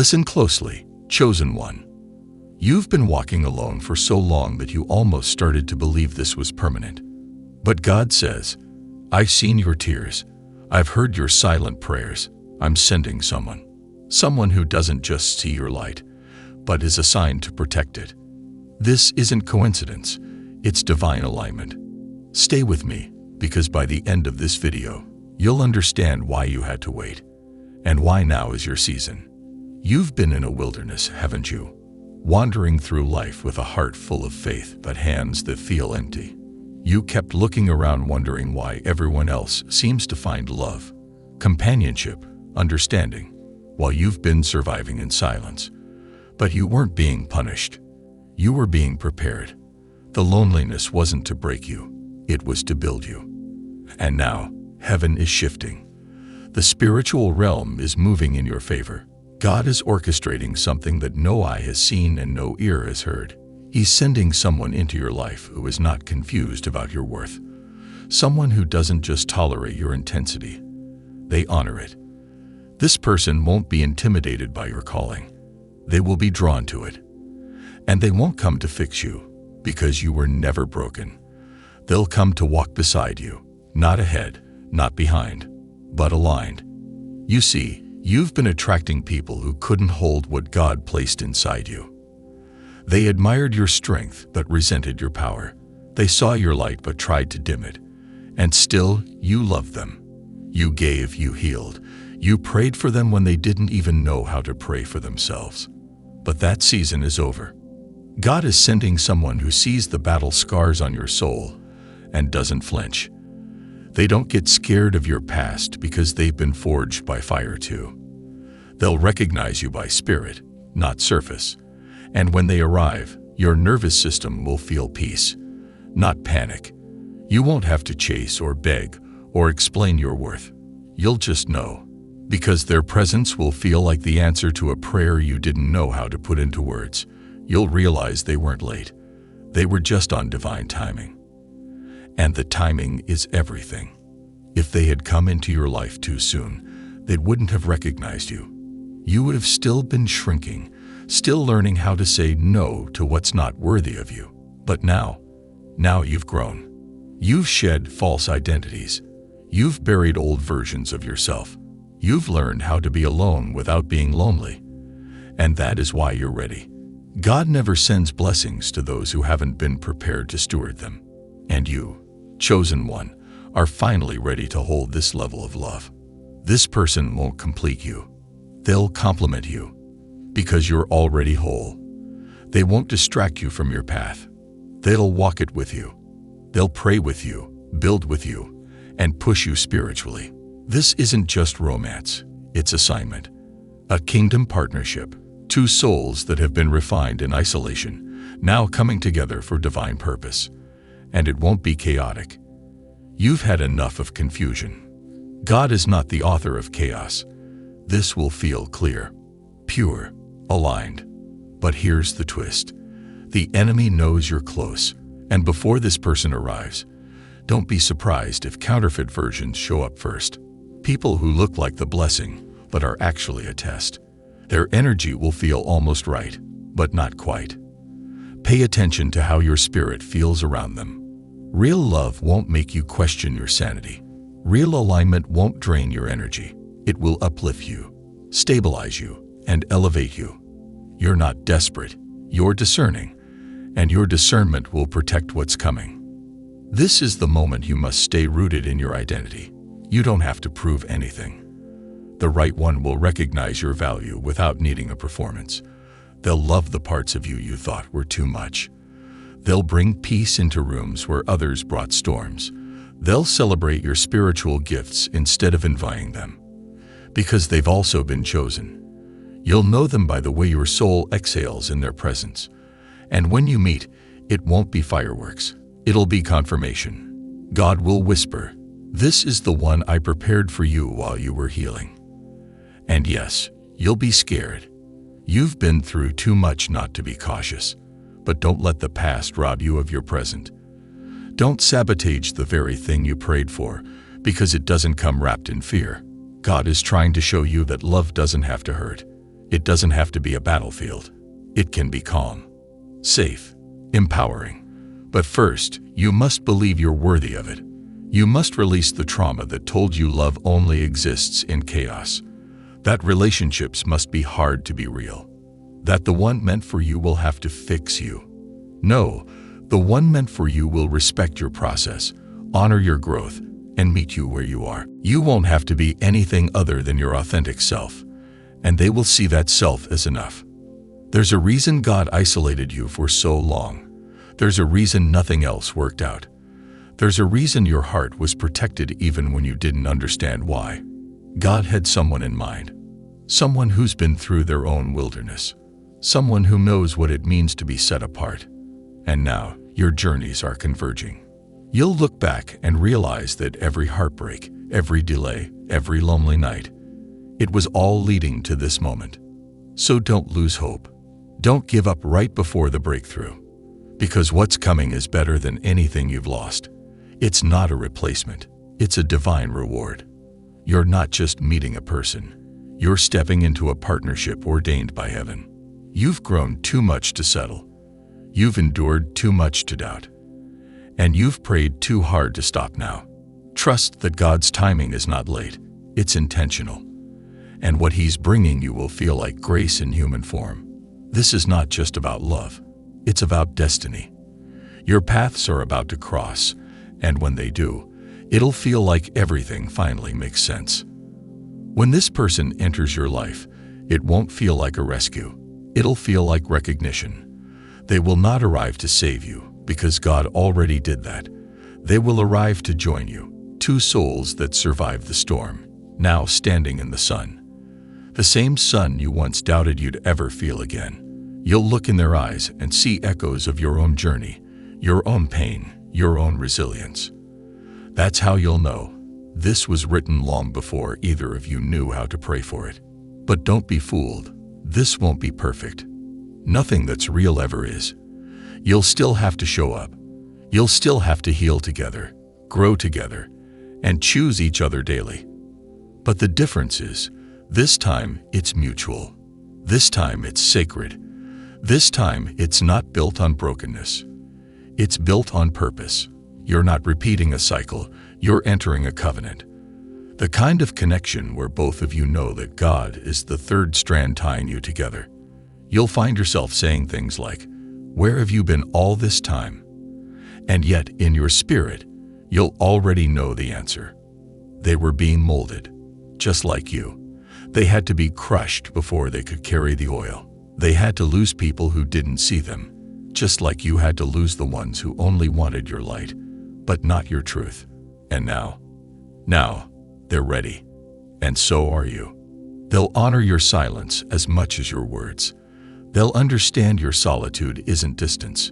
Listen closely, chosen one. You've been walking alone for so long that you almost started to believe this was permanent. But God says, I've seen your tears. I've heard your silent prayers. I'm sending someone. Someone who doesn't just see your light, but is assigned to protect it. This isn't coincidence. It's divine alignment. Stay with me, because by the end of this video, you'll understand why you had to wait, and why now is your season. You've been in a wilderness, haven't you? Wandering through life with a heart full of faith, but hands that feel empty. You kept looking around wondering why everyone else seems to find love, companionship, understanding, while you've been surviving in silence. But you weren't being punished. You were being prepared. The loneliness wasn't to break you, it was to build you. And now, heaven is shifting. The spiritual realm is moving in your favor. God is orchestrating something that no eye has seen and no ear has heard. He's sending someone into your life who is not confused about your worth. Someone who doesn't just tolerate your intensity. They honor it. This person won't be intimidated by your calling. They will be drawn to it. And they won't come to fix you, because you were never broken. They'll come to walk beside you, not ahead, not behind, but aligned. You see, you've been attracting people who couldn't hold what God placed inside you. They admired your strength but resented your power. They saw your light but tried to dim it. And still, you loved them. You gave, you healed. You prayed for them when they didn't even know how to pray for themselves. But that season is over. God is sending someone who sees the battle scars on your soul and doesn't flinch. They don't get scared of your past because they've been forged by fire too. They'll recognize you by spirit, not surface. And when they arrive, your nervous system will feel peace, not panic. You won't have to chase or beg or explain your worth. You'll just know, because their presence will feel like the answer to a prayer you didn't know how to put into words. You'll realize they weren't late. They were just on divine timing. And the timing is everything. If they had come into your life too soon, they wouldn't have recognized you. You would have still been shrinking, still learning how to say no to what's not worthy of you. But now you've grown. You've shed false identities. You've buried old versions of yourself. You've learned how to be alone without being lonely. And that is why you're ready. God never sends blessings to those who haven't been prepared to steward them. And you, chosen one, are finally ready to hold this level of love. This person won't complete you. They'll complement you, because you're already whole. They won't distract you from your path. They'll walk it with you. They'll pray with you, build with you, and push you spiritually. This isn't just romance, it's assignment. A kingdom partnership. Two souls that have been refined in isolation, now coming together for divine purpose. And it won't be chaotic. You've had enough of confusion. God is not the author of chaos. This will feel clear, pure, aligned. But here's the twist. The enemy knows you're close, and before this person arrives, don't be surprised if counterfeit versions show up first. People who look like the blessing, but are actually a test. Their energy will feel almost right, but not quite. Pay attention to how your spirit feels around them. Real love won't make you question your sanity. Real alignment won't drain your energy. It will uplift you, stabilize you, and elevate you. You're not desperate, you're discerning, and your discernment will protect what's coming. This is the moment you must stay rooted in your identity. You don't have to prove anything. The right one will recognize your value without needing a performance. They'll love the parts of you you thought were too much. They'll bring peace into rooms where others brought storms. They'll celebrate your spiritual gifts instead of envying them, because they've also been chosen. You'll know them by the way your soul exhales in their presence. And when you meet, it won't be fireworks. It'll be confirmation. God will whisper, "This is the one I prepared for you while you were healing." And yes, you'll be scared. You've been through too much not to be cautious. But don't let the past rob you of your present. Don't sabotage the very thing you prayed for, because it doesn't come wrapped in fear. God is trying to show you that love doesn't have to hurt. It doesn't have to be a battlefield. It can be calm, safe, empowering. But first, you must believe you're worthy of it. You must release the trauma that told you love only exists in chaos. That relationships must be hard to be real. That the one meant for you will have to fix you. No, the one meant for you will respect your process, honor your growth, and meet you where you are. You won't have to be anything other than your authentic self, and they will see that self as enough. There's a reason God isolated you for so long. There's a reason nothing else worked out. There's a reason your heart was protected even when you didn't understand why. God had someone in mind. Someone who's been through their own wilderness. Someone who knows what it means to be set apart. And now, your journeys are converging. You'll look back and realize that every heartbreak, every delay, every lonely night, it was all leading to this moment. So don't lose hope. Don't give up right before the breakthrough. Because what's coming is better than anything you've lost. It's not a replacement. It's a divine reward. You're not just meeting a person. You're stepping into a partnership ordained by heaven. You've grown too much to settle. You've endured too much to doubt. And you've prayed too hard to stop now. Trust that God's timing is not late. It's intentional. And what He's bringing you will feel like grace in human form. This is not just about love. It's about destiny. Your paths are about to cross, and when they do, it'll feel like everything finally makes sense. When this person enters your life, it won't feel like a rescue. It'll feel like recognition. They will not arrive to save you, because God already did that. They will arrive to join you, two souls that survived the storm, now standing in the sun. The same sun you once doubted you'd ever feel again. You'll look in their eyes and see echoes of your own journey, your own pain, your own resilience. That's how you'll know. This was written long before either of you knew how to pray for it. But don't be fooled. This won't be perfect. Nothing that's real ever is. You'll still have to show up. You'll still have to heal together, grow together, and choose each other daily. But the difference is, this time it's mutual. This time it's sacred. This time it's not built on brokenness. It's built on purpose. You're not repeating a cycle, you're entering a covenant. The kind of connection where both of you know that God is the third strand tying you together. You'll find yourself saying things like, "Where have you been all this time?" And yet, in your spirit, you'll already know the answer. They were being molded, just like you. They had to be crushed before they could carry the oil. They had to lose people who didn't see them, just like you had to lose the ones who only wanted your light, but not your truth. And now, they're ready. And so are you. They'll honor your silence as much as your words. They'll understand your solitude isn't distance,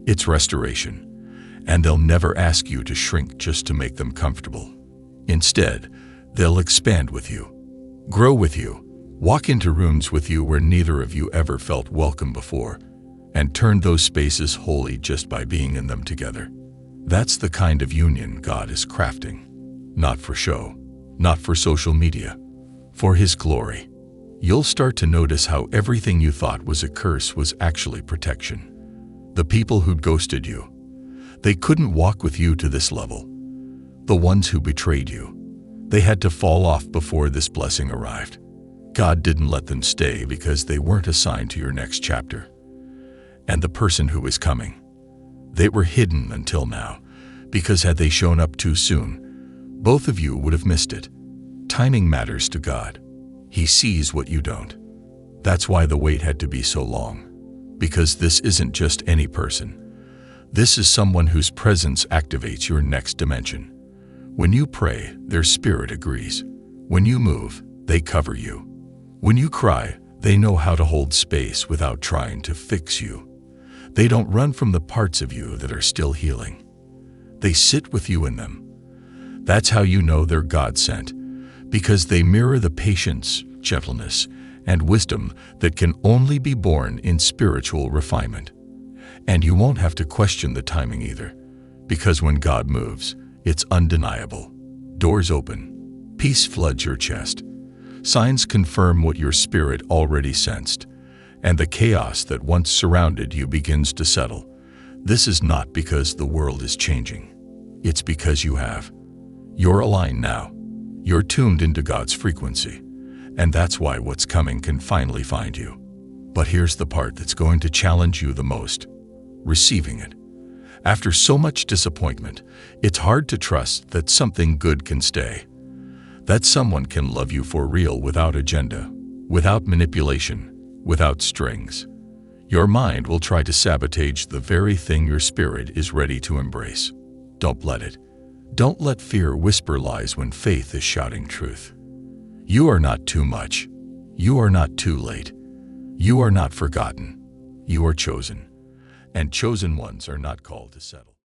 it's restoration. And they'll never ask you to shrink just to make them comfortable. Instead, they'll expand with you, grow with you, walk into rooms with you where neither of you ever felt welcome before, and turn those spaces holy just by being in them together. That's the kind of union God is crafting. Not for show, not for social media, for His glory. You'll start to notice how everything you thought was a curse was actually protection. The people who'd ghosted you, they couldn't walk with you to this level. The ones who betrayed you, they had to fall off before this blessing arrived. God didn't let them stay because they weren't assigned to your next chapter. And the person who was coming, they were hidden until now, because had they shown up too soon, both of you would have missed it. Timing matters to God. He sees what you don't. That's why the wait had to be so long. Because this isn't just any person. This is someone whose presence activates your next dimension. When you pray, their spirit agrees. When you move, they cover you. When you cry, they know how to hold space without trying to fix you. They don't run from the parts of you that are still healing. They sit with you in them. That's how you know they're God-sent, because they mirror the patience, gentleness, and wisdom that can only be born in spiritual refinement. And you won't have to question the timing either, because when God moves, it's undeniable. Doors open, peace floods your chest, Signs confirm what your spirit already sensed, and the chaos that once surrounded you begins to settle. This is not because the world is changing. It's because you have. You're aligned now. You're tuned into God's frequency, and that's why what's coming can finally find you. But here's the part that's going to challenge you the most: receiving it. After so much disappointment, it's hard to trust that something good can stay, that someone can love you for real without agenda, without manipulation, without strings. Your mind will try to sabotage the very thing your spirit is ready to embrace. Don't let it. Don't let fear whisper lies when faith is shouting truth. You are not too much. You are not too late. You are not forgotten. You are chosen. And chosen ones are not called to settle.